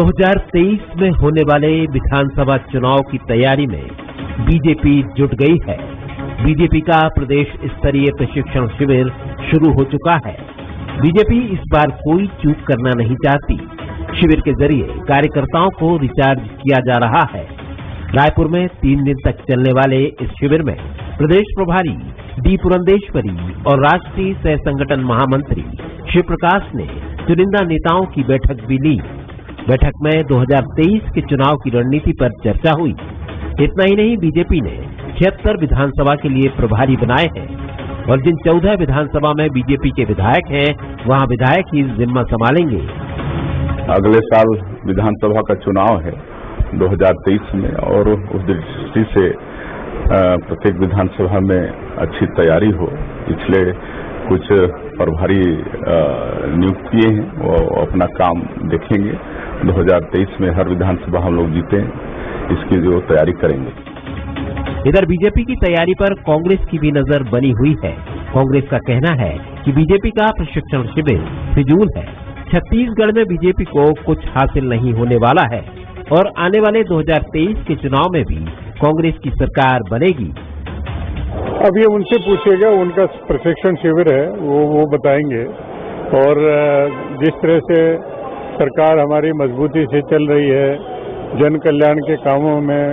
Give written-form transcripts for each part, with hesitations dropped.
2023 में होने वाले विधानसभा चुनाव की तैयारी में बीजेपी जुट गई है। बीजेपी का प्रदेश स्तरीय प्रशिक्षण शिविर शुरू हो चुका है। बीजेपी इस बार कोई चूक करना नहीं चाहती। शिविर के जरिए कार्यकर्ताओं को रिचार्ज किया जा रहा है। रायपुर में 3 दिन तक चलने वाले इस शिविर में प्रदेश प्रभारी डी पुरंदेश्वरी और राष्ट्रीय सह संगठन महामंत्री शिव प्रकाश ने चुनिंदा नेताओं की बैठक भी ली। बैठक में 2023 के चुनाव की रणनीति पर चर्चा हुई। इतना ही नहीं, बीजेपी ने 76 विधानसभा के लिए प्रभारी बनाए हैं और जिन 14 विधानसभा में बीजेपी के विधायक हैं, वहां विधायक ही जिम्मा संभालेंगे। अगले साल विधानसभा का चुनाव है 2023 में और उस दृष्टि से प्रत्येक विधानसभा में अच्छी तैयारी हो। पिछले कुछ प्रभारी नियुक्त किए हैं, वो अपना काम देखेंगे। 2023 में हर विधानसभा हम लोग जीते, इसकी जो तैयारी करेंगे। इधर बीजेपी की तैयारी पर कांग्रेस की भी नजर बनी हुई है। कांग्रेस का कहना है कि बीजेपी का प्रशिक्षण शिविर फिजूल है। छत्तीसगढ़ में बीजेपी को कुछ हासिल नहीं होने वाला है और आने वाले 2023 के चुनाव में भी कांग्रेस की सरकार बनेगी। अभी उनसे पूछेगा, उनका प्रशिक्षण शिविर है, वो बताएंगे। और जिस तरह से सरकार हमारी मजबूती से चल रही है, जन कल्याण के कामों में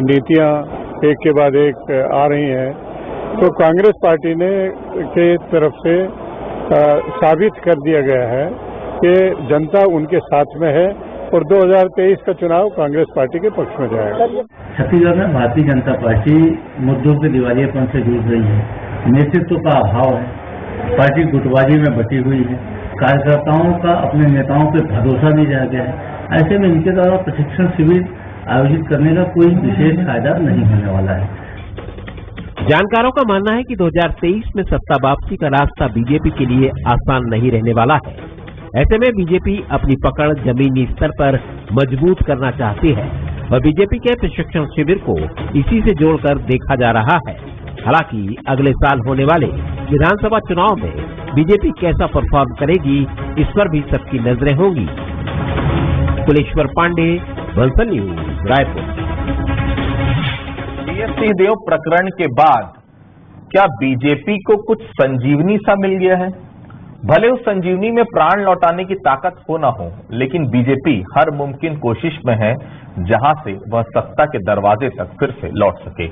नीतियां एक के बाद एक आ रही हैं, तो कांग्रेस पार्टी ने के तरफ से साबित कर दिया गया है कि जनता उनके साथ में है और 2023 का चुनाव कांग्रेस पार्टी के पक्ष में जाएगा। छत्तीसगढ़ में भारतीय जनता पार्टी मुद्दों के दिवालियापन से जूझ रही है। नेतृत्व का अभाव है, पार्टी गुटबाजी में बटी हुई है, कार्यकर्ताओं का अपने नेताओं पर भरोसा भी जा गया है। ऐसे में इनके द्वारा प्रशिक्षण शिविर आयोजित करने का कोई विशेष फायदा नहीं होने वाला है। जानकारों का मानना है कि 2023 में सत्ता वापसी का रास्ता बीजेपी के लिए आसान नहीं रहने वाला है। ऐसे में बीजेपी अपनी पकड़ जमीनी स्तर पर मजबूत करना चाहती है और बीजेपी के प्रशिक्षण शिविर को इसी से जोड़कर देखा जा रहा है। हालांकि अगले साल होने वाले विधानसभा चुनाव में बीजेपी कैसा परफॉर्म करेगी, इस पर भी सबकी नजरें होंगी। कुलेश्वर पांडे, वंसल न्यूज, रायपुर। टीएस सिंहदेव प्रकरण के बाद क्या बीजेपी को कुछ संजीवनी सा मिल गया है? भले उस संजीवनी में प्राण लौटाने की ताकत हो ना हो, लेकिन बीजेपी हर मुमकिन कोशिश में है जहां से वह सत्ता के दरवाजे तक फिर से लौट सके।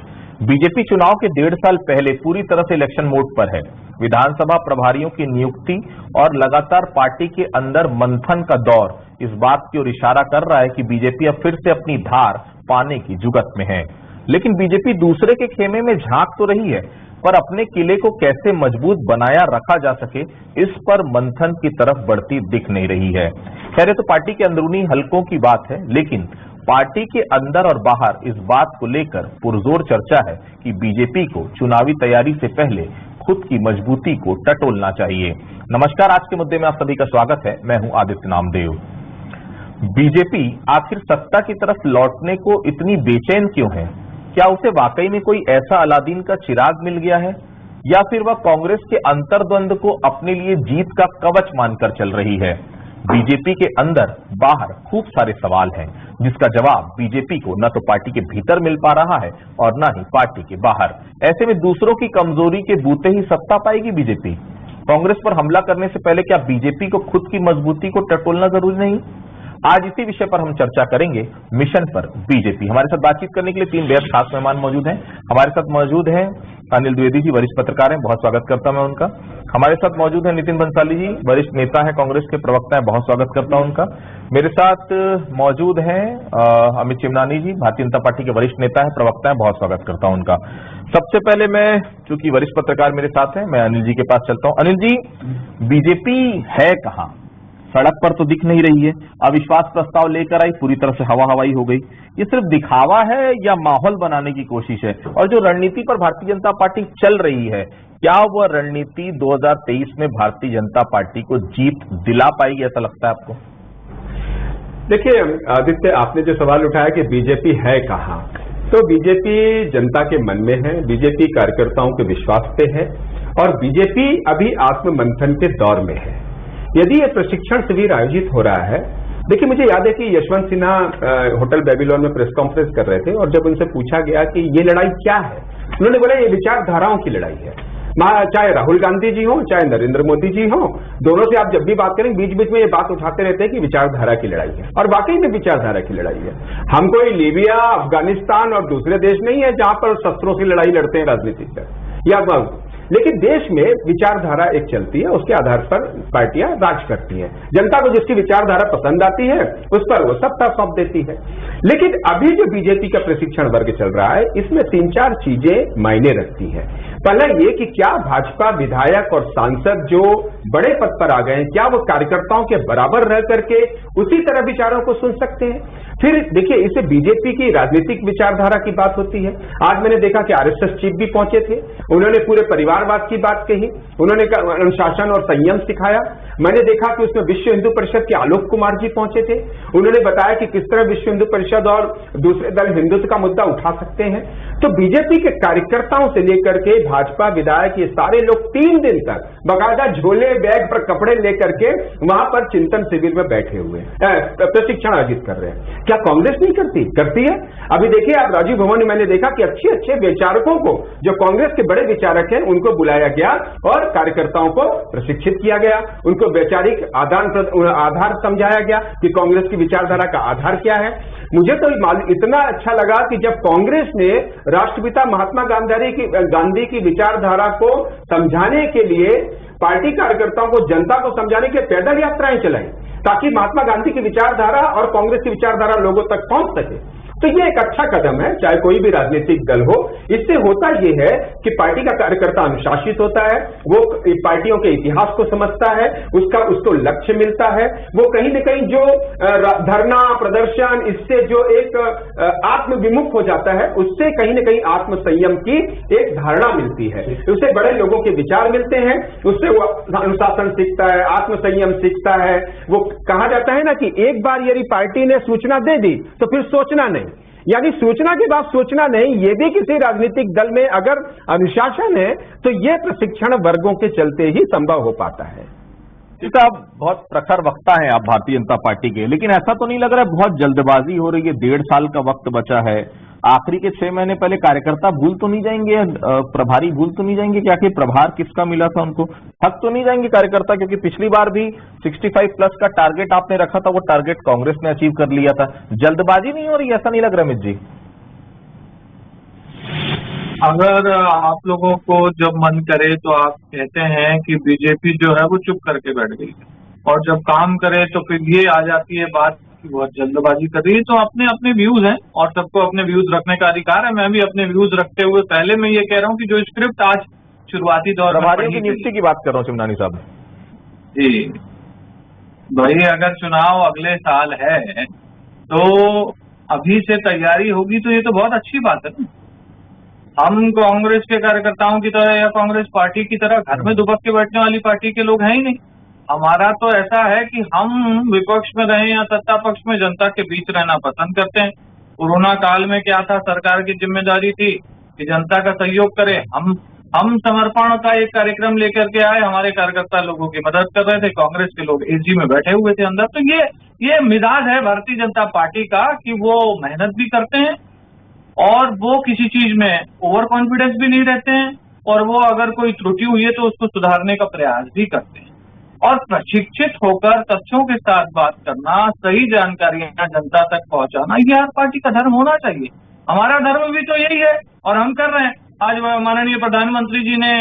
बीजेपी चुनाव के 1.5 साल पहले पूरी तरह से इलेक्शन मोड पर है। विधानसभा प्रभारियों की नियुक्ति और लगातार पार्टी के अंदर मंथन का दौर इस बात की ओर इशारा कर रहा है कि बीजेपी अब फिर से अपनी धार पाने की जुगत में है। लेकिन बीजेपी दूसरे के खेमे में झांक तो रही है, पर अपने किले को कैसे मजबूत बनाया रखा जा सके, इस पर मंथन की तरफ बढ़ती दिख नहीं रही है। खैर, ये तो पार्टी के अंदरूनी हलकों की बात है, लेकिन पार्टी के अंदर और बाहर इस बात को लेकर पुरजोर चर्चा है कि बीजेपी को चुनावी तैयारी से पहले खुद की मजबूती को टटोलना चाहिए। नमस्कार, आज के मुद्दे में आप सभी का स्वागत है। मैं हूं आदित्य नामदेव। बीजेपी आखिर सत्ता की तरफ लौटने को इतनी बेचैन क्यों है? क्या उसे वाकई में कोई ऐसा अलादीन का चिराग मिल गया है, या फिर वह कांग्रेस के अंतर्द्वंद को अपने लिए जीत का कवच मानकर चल रही है? बीजेपी के अंदर बाहर खूब सारे सवाल हैं, जिसका जवाब बीजेपी को न तो पार्टी के भीतर मिल पा रहा है और न ही पार्टी के बाहर। ऐसे में दूसरों की कमजोरी के बूते ही सत्ता पाएगी बीजेपी। कांग्रेस पर हमला करने से पहले क्या बीजेपी को खुद की मजबूती को टटोलना जरूरी नहीं? आज इसी विषय पर हम चर्चा करेंगे, मिशन पर बीजेपी। हमारे साथ बातचीत करने के लिए 3 बेहद खास मेहमान मौजूद हैं। हमारे साथ मौजूद हैं अनिल द्विवेदी जी, वरिष्ठ पत्रकार हैं, बहुत स्वागत करता हूं मैं उनका। हमारे साथ मौजूद हैं नितिन बंसाली जी, वरिष्ठ नेता हैं, कांग्रेस के प्रवक्ता हैं, बहुत स्वागत करता हूं उनका। मेरे साथ मौजूद हैं अमित चिमनानी जी, भारतीय जनता पार्टी के वरिष्ठ नेता है, प्रवक्ता है, बहुत स्वागत करता हूं उनका। सबसे पहले मैं, चूंकि वरिष्ठ पत्रकार मेरे साथ हैं, मैं अनिल जी के पास चलता हूं। अनिल जी, बीजेपी है कहां? सड़क पर तो दिख नहीं रही है। अविश्वास प्रस्ताव लेकर आई, पूरी तरह से हवा हवाई हो गई। ये सिर्फ दिखावा है या माहौल बनाने की कोशिश है? और जो रणनीति पर भारतीय जनता पार्टी चल रही है, क्या वह रणनीति 2023 में भारतीय जनता पार्टी को जीत दिला पाएगी, ऐसा लगता है आपको? देखिए आदित्य, आपने जो सवाल उठाया कि बीजेपी है कहां, तो बीजेपी जनता के मन में है, बीजेपी कार्यकर्ताओं के विश्वास पे है और बीजेपी अभी आत्ममंथन के दौर में है। यदि ये प्रशिक्षण शिविर आयोजित हो रहा है देखिए, मुझे याद है कि यशवंत सिन्हा होटल बेबीलोन में प्रेस कॉन्फ्रेंस कर रहे थे और जब उनसे पूछा गया कि ये लड़ाई क्या है, उन्होंने बोला ये विचारधाराओं की लड़ाई है। चाहे राहुल गांधी जी हो, चाहे नरेंद्र मोदी जी हो, दोनों से आप जब भी बात करें बीच बीच में ये बात उठाते रहते हैं कि विचारधारा की लड़ाई है, और वाकई में विचारधारा की लड़ाई है। हम कोई लीबिया, अफगानिस्तान और दूसरे देश नहीं है जहां पर शस्त्रों की लड़ाई लड़ते हैं राजनीतिक दल या लेकिन देश में विचारधारा एक चलती है, उसके आधार पर पार्टियां राज करती हैं। जनता को जिसकी विचारधारा पसंद आती है उस पर वो सत्ता सौंप देती है। लेकिन अभी जो बीजेपी का प्रशिक्षण वर्ग चल रहा है, इसमें 3-4 चीजें मायने रखती हैं। पहला ये कि क्या भाजपा विधायक और सांसद जो बड़े पद पर आ गए हैं, क्या वो कार्यकर्ताओं के बराबर रह करके उसी तरह विचारों को सुन सकते हैं? फिर देखिए, इससे बीजेपी की राजनीतिक विचारधारा की बात होती है। आज मैंने देखा कि आरएसएस चीफ भी पहुंचे थे, उन्होंने पूरे परिवारवाद की बात कही, उन्होंने अनुशासन और संयम सिखाया। मैंने देखा कि उसमें विश्व हिंदू परिषद के आलोक कुमार जी पहुंचे थे, उन्होंने बताया कि किस तरह विश्व हिंदू परिषद और दूसरे दल हिंदुत्व का मुद्दा उठा सकते हैं। तो बीजेपी के कार्यकर्ताओं से लेकर के भाजपा विधायक, ये सारे लोग 3 दिन तक बाकायदा झोले बैग पर कपड़े लेकर के वहां पर चिंतन शिविर में बैठे हुए प्रशिक्षण आयोजित कर रहे हैं। क्या कांग्रेस नहीं करती? करती है। अभी देखिए, आप राजीव भवन में मैंने देखा कि अच्छे अच्छे विचारकों को, जो कांग्रेस के बड़े विचारक हैं, उनको बुलाया गया और कार्यकर्ताओं को प्रशिक्षित किया गया, उनको वैचारिक आधार समझाया गया कि कांग्रेस की विचारधारा का आधार क्या है। मुझे तो इतना अच्छा लगा कि जब कांग्रेस ने राष्ट्रपिता महात्मा गांधी की विचारधारा को समझाने के लिए पार्टी कार्यकर्ताओं को, जनता को समझाने के पैदल यात्राएं चलाई, ताकि महात्मा गांधी की विचारधारा और कांग्रेस की विचारधारा लोगों तक पहुंच सके। तो ये एक अच्छा कदम है, चाहे कोई भी राजनीतिक दल हो। इससे होता ये है कि पार्टी का कार्यकर्ता अनुशासित होता है, वो पार्टियों के इतिहास को समझता है, उसको लक्ष्य मिलता है, वो कहीं न कहीं जो धरना प्रदर्शन, इससे जो एक आत्मविमुख हो जाता है, उससे कहीं न कहीं आत्म संयम की एक धारणा मिलती है, उससे बड़े लोगों के विचार मिलते हैं, उससे वो अनुशासन सीखता है, आत्म संयम सीखता है। वो कहा जाता है ना कि एक बार यदि पार्टी ने सूचना दे दी तो फिर सोचना नहीं, यानी सूचना के बाद सोचना नहीं। ये भी किसी राजनीतिक दल में अगर अनुशासन है तो ये प्रशिक्षण वर्गों के चलते ही संभव हो पाता है। आप बहुत प्रखर वक्ता हैं आप भारतीय जनता पार्टी के, लेकिन ऐसा तो नहीं लग रहा है बहुत जल्दबाजी हो रही है? 1.5 साल का वक्त बचा है, आखिरी के 6 महीने पहले कार्यकर्ता भूल तो नहीं जाएंगे, प्रभारी भूल तो नहीं जाएंगे कि आखिर प्रभार किसका मिला था उनको? थक तो नहीं जाएंगे कार्यकर्ता? क्योंकि पिछली बार भी 65+ का टारगेट आपने रखा था, वो टारगेट कांग्रेस ने अचीव कर लिया था। जल्दबाजी नहीं हो रही? ऐसा नहीं लग रहा अमित जी? अगर आप लोगों को जब मन करे तो आप कहते हैं कि बीजेपी जो है वो चुप करके बैठ गई, और जब काम करे तो फिर ये आ जाती है बात कि बहुत जल्दबाजी कर रही है। तो अपने अपने व्यूज हैं और सबको अपने व्यूज रखने का अधिकार है। मैं भी अपने व्यूज रखते हुए पहले मैं ये कह रहा हूँ कि जो स्क्रिप्ट आज शुरुआती दौर में की नियुक्ति की बात कर रहा हूँ शिवनानी साहब जी, भाई अगर चुनाव अगले साल है तो अभी से तैयारी होगी तो ये तो बहुत अच्छी बात है। हम कांग्रेस के कार्यकर्ताओं की तरह या कांग्रेस पार्टी की तरह घर में दुबक के बैठने वाली पार्टी के लोग हैं ही नहीं। हमारा तो ऐसा है कि हम विपक्ष में रहें या सत्ता पक्ष में, जनता के बीच रहना पसंद करते हैं। कोरोना काल में क्या था, सरकार की जिम्मेदारी थी कि जनता का सहयोग करे। हम समर्पण का एक कार्यक्रम लेकर के आए, हमारे कार्यकर्ता लोगों की मदद कर रहे थे, कांग्रेस के लोग एसी में बैठे हुए थे अंदर। तो ये मिजाज है भारतीय जनता पार्टी का कि वो मेहनत भी करते हैं और वो किसी चीज में ओवर कॉन्फिडेंस भी नहीं रहते हैं, और वो अगर कोई त्रुटि हुई है तो उसको सुधारने का प्रयास भी करते हैं। और प्रशिक्षित होकर तथ्यों के साथ बात करना, सही जानकारियां जनता तक पहुंचाना, ये हर पार्टी का धर्म होना चाहिए। हमारा धर्म भी तो यही है और हम कर रहे हैं। आज माननीय प्रधानमंत्री जी ने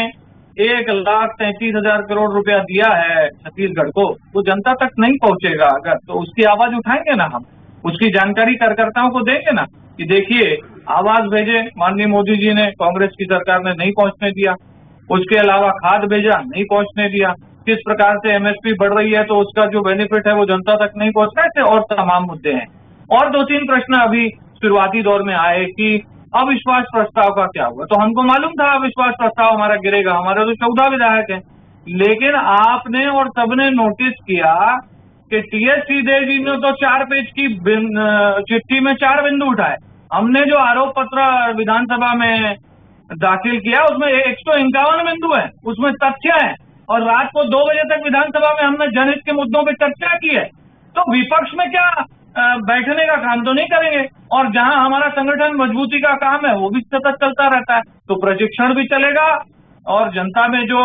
1,33,000 करोड़ रुपया दिया है छत्तीसगढ़ को, वो जनता तक नहीं पहुंचेगा अगर, तो उसकी आवाज उठाएंगे ना हम, उसकी जानकारी कार्यकर्ताओं को देंगे ना कि देखिए आवाज भेजे, माननीय मोदी जी ने, कांग्रेस की सरकार ने नहीं पहुंचने दिया। उसके अलावा खाद भेजा, नहीं पहुंचने दिया। किस प्रकार से एमएसपी बढ़ रही है तो उसका जो बेनिफिट है वो जनता तक नहीं पहुंच रहा है, और तमाम मुद्दे हैं। और 2-3 प्रश्न अभी शुरुआती दौर में आए कि अविश्वास प्रस्ताव का क्या हुआ, तो हमको मालूम था अविश्वास प्रस्ताव हमारा गिरेगा, हमारे तो 14 विधायक हैं। लेकिन आपने और सबने नोटिस किया कि टीएस सीधे जी ने तो 4 पेज की चिट्ठी में 4 बिंदु उठाए। हमने जो आरोप पत्र विधानसभा में दाखिल किया उसमें 151 बिंदु है, उसमें तथ्य है, और रात को 2 बजे तक विधानसभा में हमने जनहित के मुद्दों पर चर्चा की है। तो विपक्ष में क्या बैठने का काम तो नहीं करेंगे, और जहां हमारा संगठन मजबूती का काम है वो भी सतत चलता रहता है। तो प्रशिक्षण भी चलेगा और जनता में जो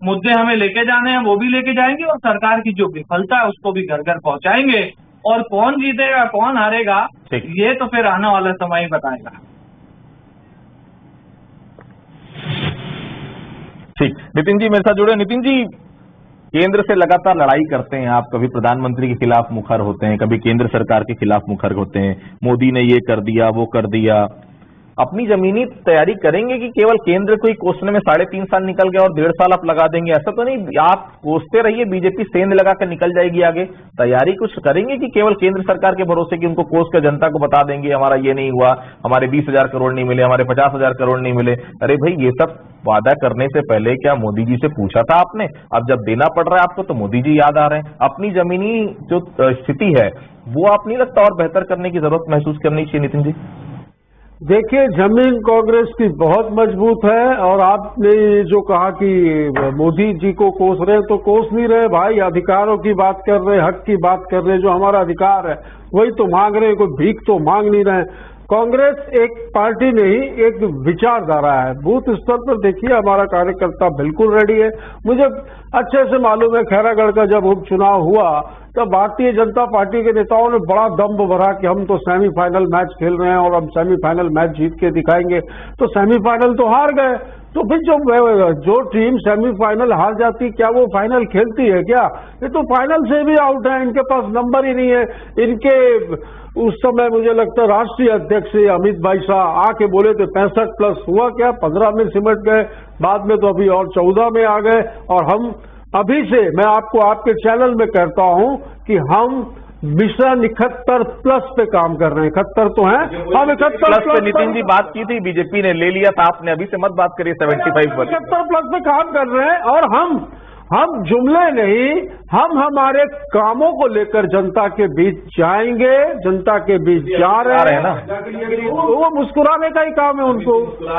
मुद्दे हमें लेके जाने हैं वो भी लेके जाएंगे, और सरकार की जो विफलता है उसको भी घर घर पहुंचाएंगे। और कौन जीतेगा कौन हारेगा ये तो फिर आने वाला समय ही बताएगा। ठीक, नितिन जी मेरे साथ जुड़े। नितिन जी, केंद्र से लगातार लड़ाई करते हैं आप, कभी प्रधानमंत्री के खिलाफ मुखर होते हैं, कभी केंद्र सरकार के खिलाफ मुखर होते हैं, मोदी ने ये कर दिया वो कर दिया। अपनी जमीनी तैयारी करेंगे कि केवल केंद्र को ही कोसने में 3.5 साल निकल गया और 1.5 साल आप लगा देंगे? ऐसा तो नहीं, आप कोसते रहिए, बीजेपी सेंध लगा कर निकल जाएगी आगे। तैयारी कुछ करेंगे कि केवल केंद्र सरकार के भरोसे कि उनको कोस कर जनता को बता देंगे हमारा ये नहीं हुआ, हमारे 20,000 करोड़ नहीं मिले, हमारे 50,000 करोड़ नहीं मिले? अरे भाई, ये सब वादा करने से पहले क्या मोदी जी से पूछा था आपने? अब जब देना पड़ रहा है आपको तो मोदी जी याद आ रहे हैं। अपनी जमीनी जो स्थिति है वो आप नहीं लगता और बेहतर करने की जरूरत महसूस करनी चाहिए नितिन जी? देखिए, जमीन कांग्रेस की बहुत मजबूत है, और आपने जो कहा कि मोदी जी को कोस रहे हैं, तो कोस नहीं रहे भाई, अधिकारों की बात कर रहे, हक की बात कर रहे, जो हमारा अधिकार है वही तो मांग रहे हैं, कोई भीख तो मांग नहीं रहे। कांग्रेस एक पार्टी नहीं, एक विचारधारा है। बूथ स्तर पर देखिए हमारा कार्यकर्ता बिल्कुल रेडी है। मुझे अच्छे से मालूम है, खैरागढ़ का जब उपचुनाव हुआ तब भारतीय जनता पार्टी के नेताओं ने बड़ा दम्भ भरा कि हम तो सेमीफाइनल मैच खेल रहे हैं और हम सेमीफाइनल मैच जीत के दिखाएंगे। तो सेमीफाइनल तो हार गए, तो फिर जो टीम सेमीफाइनल हार जाती, क्या वो फाइनल खेलती है क्या? ये तो फाइनल से भी आउट है, इनके पास नंबर ही नहीं है। इनके उस समय मुझे लगता है राष्ट्रीय अध्यक्ष अमित भाई शाह आके बोले थे 65 प्लस, हुआ क्या? 15 में सिमट गए, बाद में तो अभी और 14 में आ गए। और हम अभी से, मैं आपको आपके चैनल में कहता हूं कि हम मिशन 71 प्लस पे काम कर रहे हैं। 71 तो है, हम 71 प्लस पे नितिन जी बात की थी, बीजेपी ने ले लिया था, आपने अभी से मत बात करिए 75 पर। 71 प्लस पे काम कर रहे हैं, और हम जुमले नहीं, हम हमारे कामों को लेकर जनता के बीच जाएंगे, जनता के बीच जा रहे हैं ना। वो मुस्कुराने का ही काम है उनको।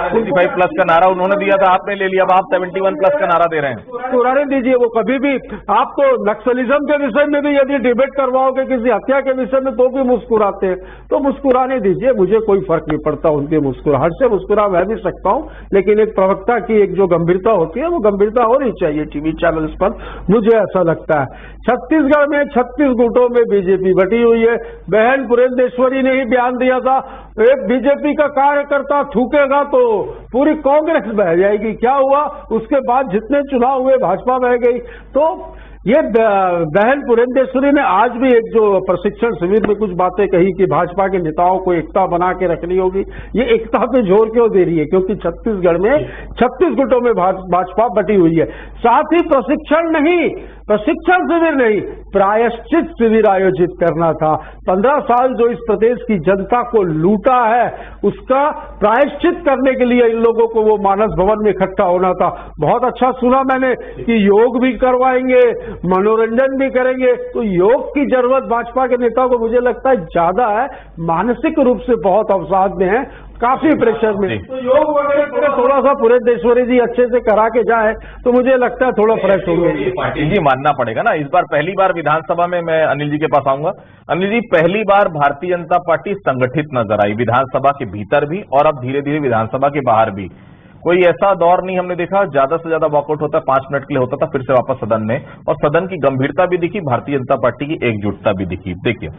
75 प्लस का नारा उन्होंने दिया था, आपने ले लिया, अब आप 71 प्लस का नारा दे रहे हैं। मुस्कुराने दीजिए, वो कभी भी आपको नक्सलिज्म के विषय में भी यदि डिबेट करवाओगे, किसी हत्या के विषय में, तो भी मुस्कुराते हैं। तो मुस्कुराने दीजिए, मुझे कोई फर्क नहीं पड़ता उनके मुस्कुराहट से, मुस्कुरा मैं भी सकता हूं, लेकिन एक प्रवक्ता की एक जो गंभीरता होती है वो गंभीरता होनी चाहिए टीवी चैनल पर, मुझे ऐसा लगता है। छत्तीसगढ़ में 36 गुटों में बीजेपी बटी हुई है। बहन पुरेंदेश्वरी ने ही बयान दिया था, एक बीजेपी का कार्यकर्ता थूकेगा तो पूरी कांग्रेस बह जाएगी। क्या हुआ? उसके बाद जितने चुनाव हुए भाजपा बह गई। तो ये बहन पुरेंदेश्वरी ने आज भी एक जो प्रशिक्षण शिविर में कुछ बातें कही कि भाजपा के नेताओं को एकता बना के रखनी होगी। ये एकता पे जोर क्यों दे रही है? क्योंकि छत्तीसगढ़ में 36 गुटों में भाजपा बटी हुई है। साथ ही प्रशिक्षण शिविर नहीं, प्रायश्चित शिविर आयोजित करना था। 15 साल जो इस प्रदेश की जनता को लूटा है, उसका प्रायश्चित करने के लिए इन लोगों को वो मानस भवन में इकट्ठा होना था। बहुत अच्छा सुना मैंने कि योग भी करवाएंगे, मनोरंजन भी करेंगे। तो योग की जरूरत भाजपा के नेता को मुझे लगता है ज्यादा है, मानसिक रूप से बहुत अवसाद में है, काफी प्रेशर में। तो योग वगैरह थोड़ा सा पुरेंदेश्वरी जी अच्छे से करा के जाए तो मुझे लगता है थोड़ा फ्रेश होंगे। पाटिल जी मानना पड़ेगा ना, इस बार पहली बार विधानसभा में, मैं अनिल जी के पास आऊंगा। अनिल जी, पहली बार भारतीय जनता पार्टी संगठित नजर आई, विधानसभा के भीतर भी और अब धीरे धीरे विधानसभा के बाहर भी। कोई ऐसा दौर नहीं हमने देखा, ज्यादा से ज्यादा वॉकआउट होता, 5 मिनट के लिए होता था, फिर से वापस सदन में, और सदन की गंभीरता भी दिखी, भारतीय जनता पार्टी की एकजुटता भी दिखी। देखिए,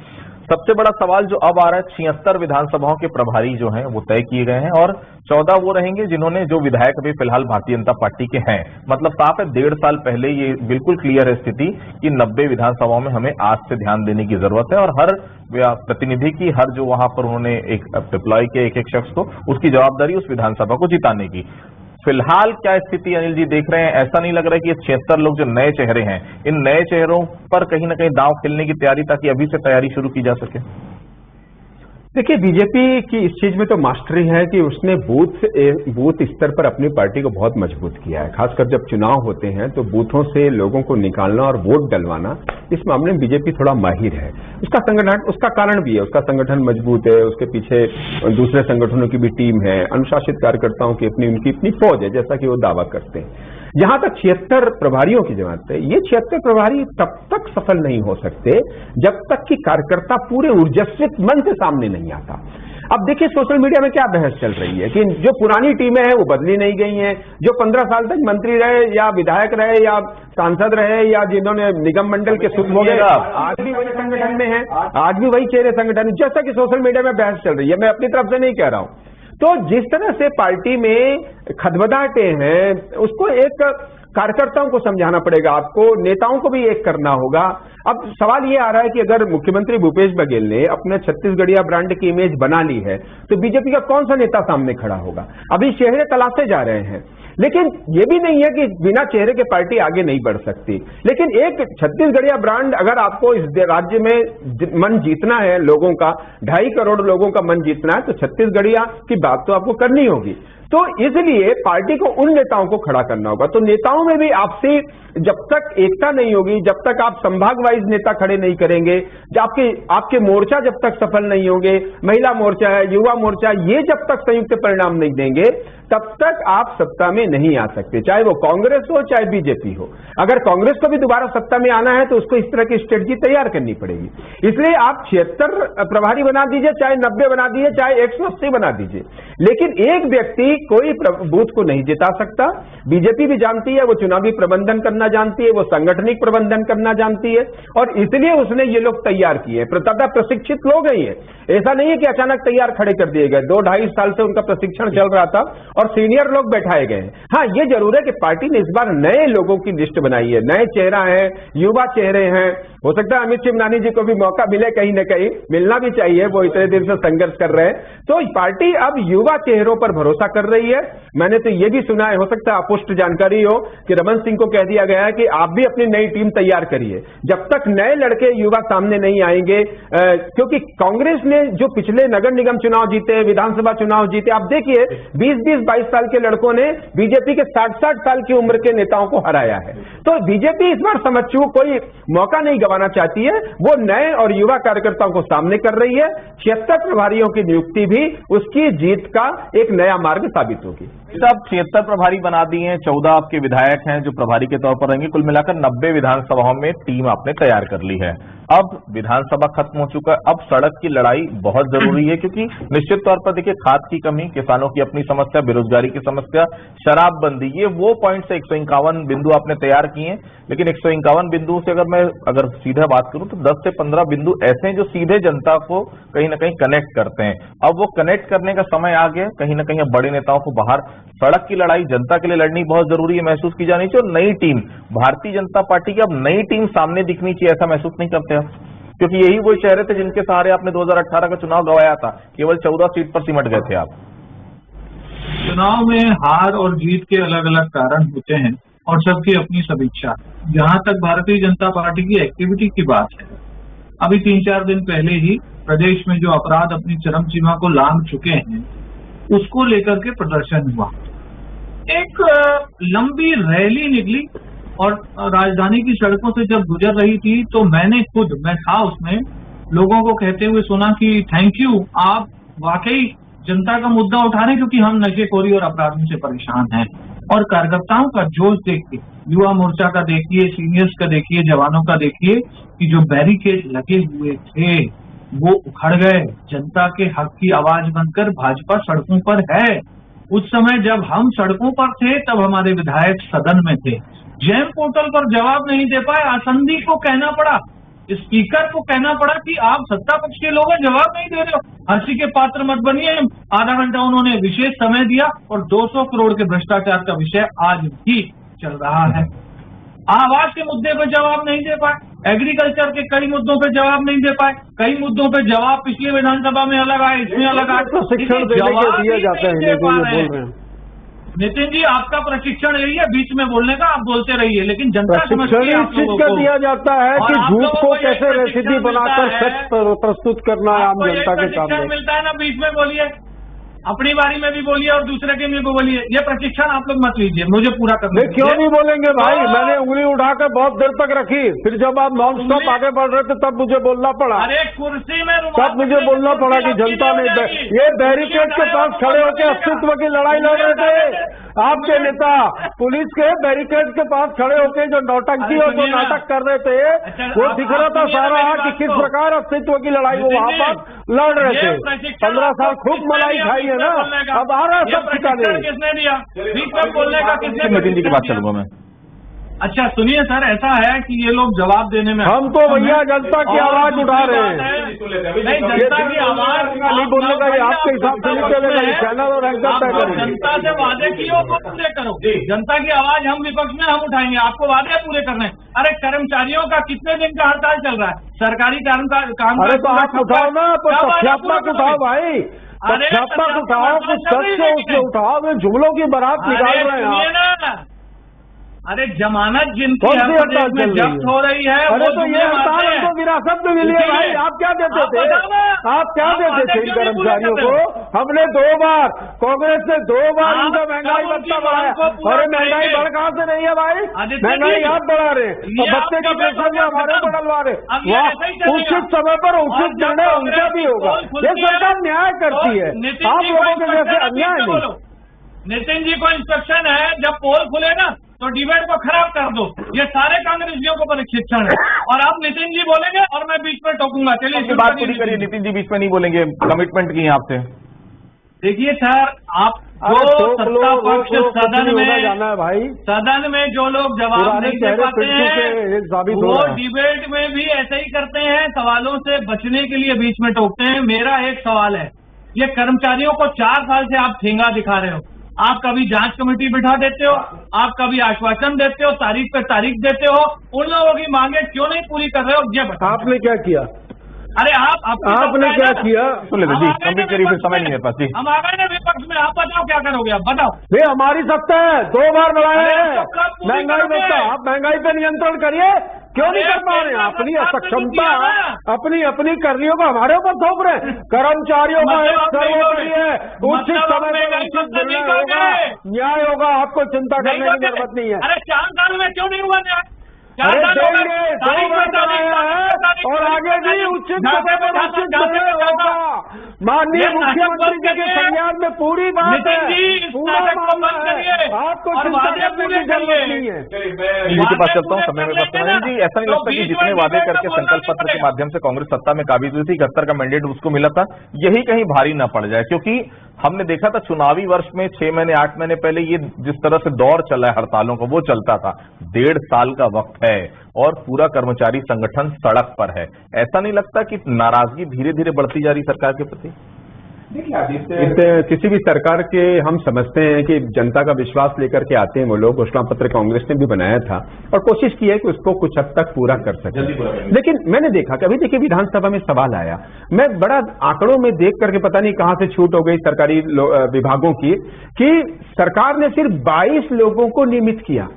सबसे बड़ा सवाल जो अब आ रहा है, 76 विधानसभाओं के प्रभारी जो हैं वो तय किए गए हैं, और 14 वो रहेंगे जिन्होंने, जो विधायक अभी फिलहाल भारतीय जनता पार्टी के हैं। मतलब साफ है, 1.5 साल पहले ये बिल्कुल क्लियर है स्थिति कि 90 विधानसभाओं में हमें आज से ध्यान देने की जरूरत है, और हर प्रतिनिधि की, हर जो वहां पर उन्होंने एक डिप्लॉय किया एक शख्स को, उसकी जवाबदारी उस विधानसभा को जिताने की। फिलहाल क्या स्थिति अनिल जी देख रहे हैं? ऐसा नहीं लग रहा है कि ये 76 लोग जो नए चेहरे हैं, इन नए चेहरों पर कहीं ना कहीं दांव खेलने की तैयारी, ताकि अभी से तैयारी शुरू की जा सके? देखिए, बीजेपी की इस चीज में तो मास्टरी है कि उसने बूथ स्तर पर अपनी पार्टी को बहुत मजबूत किया है। खासकर जब चुनाव होते हैं तो बूथों से लोगों को निकालना और वोट डलवाना इस मामले में बीजेपी थोड़ा माहिर है। उसका संगठन, उसका कारण भी है, उसका संगठन मजबूत है, उसके पीछे दूसरे संगठनों की भी टीम है, अनुशासित कार्यकर्ताओं की उनकी अपनी फौज है, जैसा कि वो दावा करते हैं। जहां तक 76 प्रभारियों की जमात है, ये 76 प्रभारी तब तक सफल नहीं हो सकते जब तक कि कार्यकर्ता पूरे ऊर्जस्वित मन से सामने नहीं आता। अब देखिए सोशल मीडिया में क्या बहस चल रही है कि जो पुरानी टीमें हैं वो बदली नहीं गई हैं, जो 15 साल तक मंत्री रहे या विधायक रहे या सांसद रहे या जिन्होंने निगम मंडल के सूत्र हो गए, आज भी वही संगठन में है, आज भी वही चेहरे संगठन, जैसा कि सोशल मीडिया में बहस चल रही है। मैं अपनी तरफ से नहीं कह रहा हूं। तो जिस तरह से पार्टी में खदबदाहटें हैं, उसको एक कार्यकर्ताओं को समझाना पड़ेगा, आपको नेताओं को भी एक करना होगा। अब सवाल ये आ रहा है कि अगर मुख्यमंत्री भूपेश बघेल ने अपने छत्तीसगढ़िया ब्रांड की इमेज बना ली है तो बीजेपी का कौन सा नेता सामने खड़ा होगा? अभी चेहरे तलाशे जा रहे हैं, लेकिन ये भी नहीं है कि बिना चेहरे के पार्टी आगे नहीं बढ़ सकती। लेकिन एक छत्तीसगढ़िया ब्रांड, अगर आपको इस राज्य में मन जीतना है लोगों का, 2.5 करोड़ लोगों का मन जीतना है, तो छत्तीसगढ़िया की बात तो आपको करनी होगी। तो इसलिए पार्टी को उन नेताओं को खड़ा करना होगा। तो नेताओं में भी आपसी जब तक एकता नहीं होगी, जब तक आप संभाग वाइज नेता खड़े नहीं करेंगे, जब आपके मोर्चा जब तक सफल नहीं होंगे, महिला मोर्चा है, युवा मोर्चा, ये जब तक संयुक्त परिणाम नहीं देंगे, तब तक आप सत्ता में नहीं आ सकते, चाहे वो कांग्रेस हो चाहे बीजेपी हो। अगर कांग्रेस को भी दोबारा सत्ता में आना है तो उसको इस तरह की स्ट्रेटजी तैयार करनी पड़ेगी। इसलिए आप 76 प्रभारी बना दीजिए, चाहे 90 बना दीजिए, चाहे 180 बना दीजिए, लेकिन एक व्यक्ति कोई बूथ को नहीं जिता सकता। बीजेपी भी जानती है, वो चुनावी प्रबंधन करना जानती है, वो सांगठनिक प्रबंधन करना जानती है, और इसलिए उसने ये लोग तैयार किए, प्रशिक्षित लोग हैं ये। ऐसा नहीं है कि अचानक तैयार खड़े कर दिए गए, 2-2.5 साल से उनका प्रशिक्षण चल रहा था और सीनियर लोग बैठाए गए हैं। हाँ, ये जरूर है कि पार्टी ने इस बार नए लोगों की लिस्ट बनाई है, नए चेहरा है, युवा चेहरे हैं। हो सकता है अमित चिमनानी जी को भी मौका मिले, कहीं न कहीं मिलना भी चाहिए, वो इतने दिन से संघर्ष कर रहे हैं। तो पार्टी अब युवा चेहरों पर भरोसा कर रही है। मैंने तो ये भी सुना है, हो सकता है अपुष्ट जानकारी हो, कि रमन सिंह को कह दिया गया है कि आप भी अपनी नई टीम तैयार करिए, जब तक नए लड़के युवा सामने नहीं आएंगे। क्योंकि कांग्रेस ने जो पिछले नगर निगम चुनाव जीते, विधानसभा चुनाव जीते, आप देखिए 20-20, 22 साल के लड़कों ने बीजेपी के 60-60 साल की उम्र के नेताओं को हराया है। तो बीजेपी इस बार समझ चुकी, कोई मौका नहीं गंवाना चाहती है, वो नए और युवा कार्यकर्ताओं को सामने कर रही है। 76 प्रभारियों की नियुक्ति भी उसकी जीत का एक नया मार्ग साबित होगी। अब 76 प्रभारी बना दिए हैं, 14 आपके विधायक हैं जो प्रभारी के तौर पर रहेंगे, कुल मिलाकर 90 विधानसभाओं में टीम आपने तैयार कर ली है। अब विधानसभा खत्म हो चुका है, अब सड़क की लड़ाई बहुत जरूरी है, क्योंकि निश्चित तौर पर देखिए खाद की कमी, किसानों की अपनी समस्या, बेरोजगारी की समस्या, शराबबंदी, ये वो पॉइंट से 151 बिंदु आपने तैयार किए हैं। लेकिन 151 बिंदु से अगर सीधा बात करूं तो 10 से 15 बिंदु ऐसे हैं जो सीधे जनता को कहीं ना कहीं कनेक्ट करते हैं। अब वो कनेक्ट करने का समय आ गया, कहीं ना कहीं अब बड़े नेताओं को बाहर सड़क की लड़ाई जनता के लिए लड़नी बहुत जरूरी है, महसूस की जानी चाहिए। और नई टीम, भारतीय जनता पार्टी की अब नई टीम सामने दिखनी चाहिए, ऐसा महसूस नहीं करते आप? क्योंकि यही वो चेहरे थे जिनके सहारे आपने 2018 का चुनाव गंवाया था, केवल 14 सीट पर सिमट गए थे आप। चुनाव में हार और जीत के अलग अलग कारण होते हैं और सबकी अपनी समीक्षा। जहां तक भारतीय जनता पार्टी की एक्टिविटी की बात है, अभी 3-4 दिन पहले ही प्रदेश में जो अपराध अपनी चरम सीमा को लांघ चुके हैं, उसको लेकर के प्रदर्शन हुआ। एक लंबी रैली निकली और राजधानी की सड़कों से जब गुजर रही थी तो मैं था उसमें, लोगों को कहते हुए सुना कि थैंक यू, आप वाकई जनता का मुद्दा उठा रहे हैं, क्योंकि हम नशेखोरी और अपराधों से परेशान हैं। और कार्यकर्ताओं का जोश देखिए, युवा मोर्चा का देखिए, सीनियर्स का देखिए, जवानों का देखिए, कि जो बैरिकेड लगे हुए थे वो उखड़ गए। जनता के हक की आवाज बनकर भाजपा सड़कों पर है। उस समय जब हम सड़कों पर थे तब हमारे विधायक सदन में थे। जैम पोर्टल पर जवाब नहीं दे पाए, आसंदी को कहना पड़ा, स्पीकर को कहना पड़ा कि आप सत्ता पक्ष के लोग हैं, जवाब नहीं दे रहे हो, हंसी के पात्र मत बनिए। आधा घंटा उन्होंने विशेष समय दिया और 200 करोड़ के भ्रष्टाचार का विषय आज भी चल रहा है। आवास के मुद्दे पर जवाब नहीं दे पाए, एग्रीकल्चर के कई मुद्दों पर जवाब नहीं दे पाए, कई मुद्दों पर जवाब पिछले विधानसभा में अलग आए, इसमें अलग आए, प्रशिक्षण दिए जाते हैं। नितिन जी, आपका प्रशिक्षण यही है बीच में बोलने का, आप बोलते रहिए, लेकिन जनता प्रशिक्षण इस चीज का दिया जाता है कि झूठ को कैसे रेसिपी बनाकर सच प्रस्तुत करना है आम जनता के सामने। मिलता है ना, बीच में बोलिए। अपनी बारी में भी बोलिए और दूसरे के में भी बोलिए। ये प्रशिक्षण आप लोग मत लीजिए, मुझे पूरा करना। क्यों नहीं बोलेंगे भाई? मैंने उंगली उठाकर बहुत देर तक रखी, फिर जब आप नॉन स्टॉप आगे बढ़ रहे थे तब मुझे बोलना पड़ा। अरे कुर्सी में तब मुझे बोलना पड़ा कि जनता ने ये बैरिकेड के पास खड़े होकर अस्तित्व की लड़ाई लड़ रहे थे। आपके नेता पुलिस के बैरिकेड के पास खड़े होकर जो नौटंकी और जो नाटक कर रहे थे, वो दिख रहा था सारा कि किस प्रकार अस्तित्व की लड़ाई वो वहां पर लड़ रहे थे। 15 साल खूब मलाई खाई है ना, अब आ रहा है सब ठिकाने। किसने दिया बीच में बोलने का? किसने? नितिन जी की बात चलूंगा मैं। अच्छा सुनिए सर, ऐसा है कि ये लोग जवाब देने में हम तो भैया जनता की आवाज उठा रहे हैं। नहीं, जनता की आवाज नहीं बोलने का, ये आपके हिसाब से नहीं चलेगा, ये चैनल और एंकर तय करेंगे। जनता से वादे किए वो पूरे करो। जनता की आवाज हम विपक्ष में हम उठाएंगे, आपको वादे पूरे करने हैं। अरे कर्मचारियों का कितने दिन का हड़ताल चल रहा है? सरकारी काम। अरे तो आप उठाओ ना, तथ्यात्मक उठाओ भाई, तथ्यात्मक उठाओ, कुछ सत्य उससे उठाओ। में जुमलों की बारात निकाल रहे हैं। अरे जमानत जिनकी कौन सी हड़ताल चल जब्त हो रही है, अरे तो ये हड़ताल हमको विरासत में मिली है भाई। आप क्या देते थे? आप क्या देते थे इन कर्मचारियों को? हमने 2 बार, कांग्रेस ने 2 बार इनका महंगाई भत्ता बढ़ाया। अरे महंगाई बढ़ कहाँ से नहीं है भाई? महंगाई आप बढ़ा रहे और बच्चे का पेंशन में हमारे बढ़लवा रहे। वाह, उचित समय पर उचित निर्णय उनका भी होगा। ये सरकार न्याय करती है, आप लोगों के जैसे अन्याय नहीं। नितिन जी को इंस्ट्रक्शन है, जब पोल खुले ना तो डिबेट को खराब कर दो। ये सारे कांग्रेसियों को प्रशिक्षण है और आप नितिन जी बोलेंगे और मैं बीच में टोकूंगा। चलिए बात पूरी करिए। नितिन जी बीच में नहीं बोलेंगे, कमिटमेंट की है आपसे। देखिए सर, आप जो सत्ता पक्ष सदन में जाना है भाई, सदन में जो लोग जवाब नहीं दे पाते हैं वो डिबेट में भी ऐसे ही करते हैं, सवालों से बचने के लिए बीच में टोकते हैं। मेरा एक सवाल है, ये कर्मचारियों को 4 साल से आप ठेंगा दिखा रहे हो। आप कभी जांच कमेटी बिठा देते हो, आप कभी आश्वासन देते हो, तारीख पे तारीख देते हो, उन लोगों की मांगे क्यों नहीं पूरी कर रहे हो? ये बताओ। आपने क्या किया? अरे आपने क्या किया? सुन लेते जी, कंप्लीट करिए, फिर समय नहीं है पास जी। हम आ गए ना विपक्ष में, आप बताओ क्या करोगे? आप बताओ। नहीं, हमारी सत्ता है, 2 बार बढ़ाए हैं महंगाई भत्ता। आप महंगाई पे नियंत्रण करिए, क्यों नहीं कर पा रहे हैं? अपनी असक्षमता अपनी कर्मियों को हमारे ऊपर थोप रहे हैं। कर्मचारियों का एक सर्वोपरि है, उचित समय पर उचित निर्णय होगा, न्याय होगा, आपको चिंता करने की जरूरत नहीं है। अरे 4 साल में क्यों नहीं हुआ न्याय? अरे देंगे, 2 बार बढ़ाया है और आगे भी उचित समय पर उचित निर्णय होगा। माननीय मुख्यमंत्री जी के संज्ञान में पूरी बात है, पूरा मामला है, आपको चिंता करने की जरूरत नहीं है। जी के पास चलता हूँ, समय में बात करना जी। ऐसा नहीं लगता कि जितने वादे करके संकल्प पत्र के माध्यम से कांग्रेस सत्ता में काबिज हुई थी, 71 का मैंडेट उसको मिला था, यही कहीं भारी ना पड़ जाए। क्योंकि हमने देखा था चुनावी वर्ष में 6 महीने 8 महीने पहले ये जिस तरह से दौर चला है हड़तालों का, वो चलता था। 1.5 साल का वक्त है और पूरा कर्मचारी संगठन सड़क पर है। ऐसा नहीं लगता कि नाराजगी धीरे धीरे बढ़ती जा रही सरकार के प्रति? देखिए, किसी भी सरकार के हम समझते हैं कि जनता का विश्वास लेकर के आते हैं वो लोग। घोषणा पत्र कांग्रेस ने भी बनाया था और कोशिश की है कि उसको कुछ हद तक पूरा कर सके। लेकिन मैंने देखा कि अभी देखिए विधानसभा में सवाल आया, मैं बड़ा आंकड़ों में देख करके पता नहीं कहां से छूट हो गई सरकारी विभागों की, कि सरकार ने सिर्फ 22 लोगों को नियमित किया।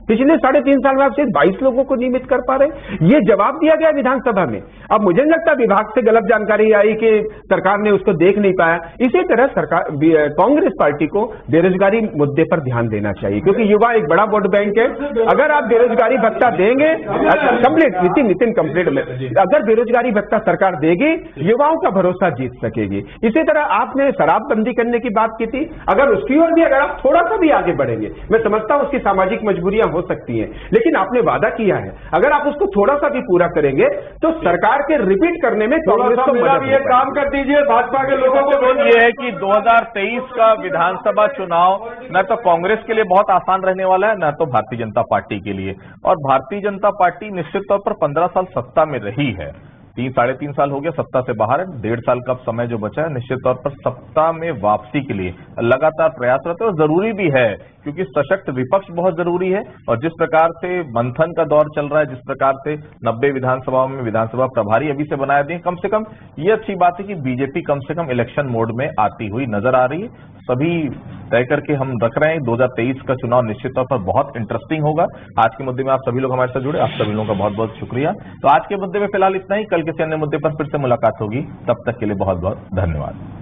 पिछले 3.5 साल में आप सिर्फ 22 लोगों को नियमित कर पा रहे। ये जवाब दिया गया विधानसभा में। अब मुझे नहीं लगता विभाग से गलत जानकारी आई कि सरकार ने उसको देख नहीं पाया। इसी तरह सरकार कांग्रेस पार्टी को बेरोजगारी मुद्दे पर ध्यान देना चाहिए, क्योंकि युवा एक बड़ा वोट बैंक है। अगर आप बेरोजगारी भत्ता देंगे, कंप्लीट नितिन कंप्लीट में, अगर बेरोजगारी भत्ता सरकार देगी, युवाओं का भरोसा जीत सकेगी। इसी तरह आपने शराबबंदी करने की बात की थी, अगर उसकी ओर भी अगर आप थोड़ा सा भी आगे बढ़ेंगे, मैं समझता हूं उसकी सामाजिक मजबूरियां हो सकती हैं, लेकिन आपने वादा किया है, अगर आप उसको थोड़ा सा भी पूरा करेंगे तो सरकार के रिपीट करने में कांग्रेस को मदद होगी। काम कर दीजिए, भाजपा के लोगों को ये है कि 2023 का विधानसभा चुनाव न तो कांग्रेस के लिए बहुत आसान रहने वाला है, न तो भारतीय जनता पार्टी के लिए। और भारतीय जनता पार्टी निश्चित तौर पर 15 साल सत्ता में रही है, 3-3.5 साल हो गया सत्ता से बाहर है, 1.5 साल का समय जो बचा है निश्चित तौर पर सत्ता में वापसी के लिए लगातार प्रयासरत है। और जरूरी भी है, क्योंकि सशक्त विपक्ष बहुत जरूरी है। और जिस प्रकार से मंथन का दौर चल रहा है, जिस प्रकार से 90 विधानसभाओं में विधानसभा प्रभारी अभी से बनाए दिए, कम से कम ये अच्छी बात है कि बीजेपी कम से कम इलेक्शन मोड में आती हुई नजर आ रही है। सभी तय करके हम रख रहे हैं 2023 का चुनाव निश्चित तौर पर बहुत इंटरेस्टिंग होगा। आज के मुद्दे में आप सभी लोग हमारे साथ जुड़े, आप सभी लोगों का बहुत बहुत शुक्रिया। तो आज के मुद्दे में फिलहाल इतना ही, कल किसी अन्य मुद्दे पर फिर से मुलाकात होगी, तब तक के लिए बहुत बहुत धन्यवाद।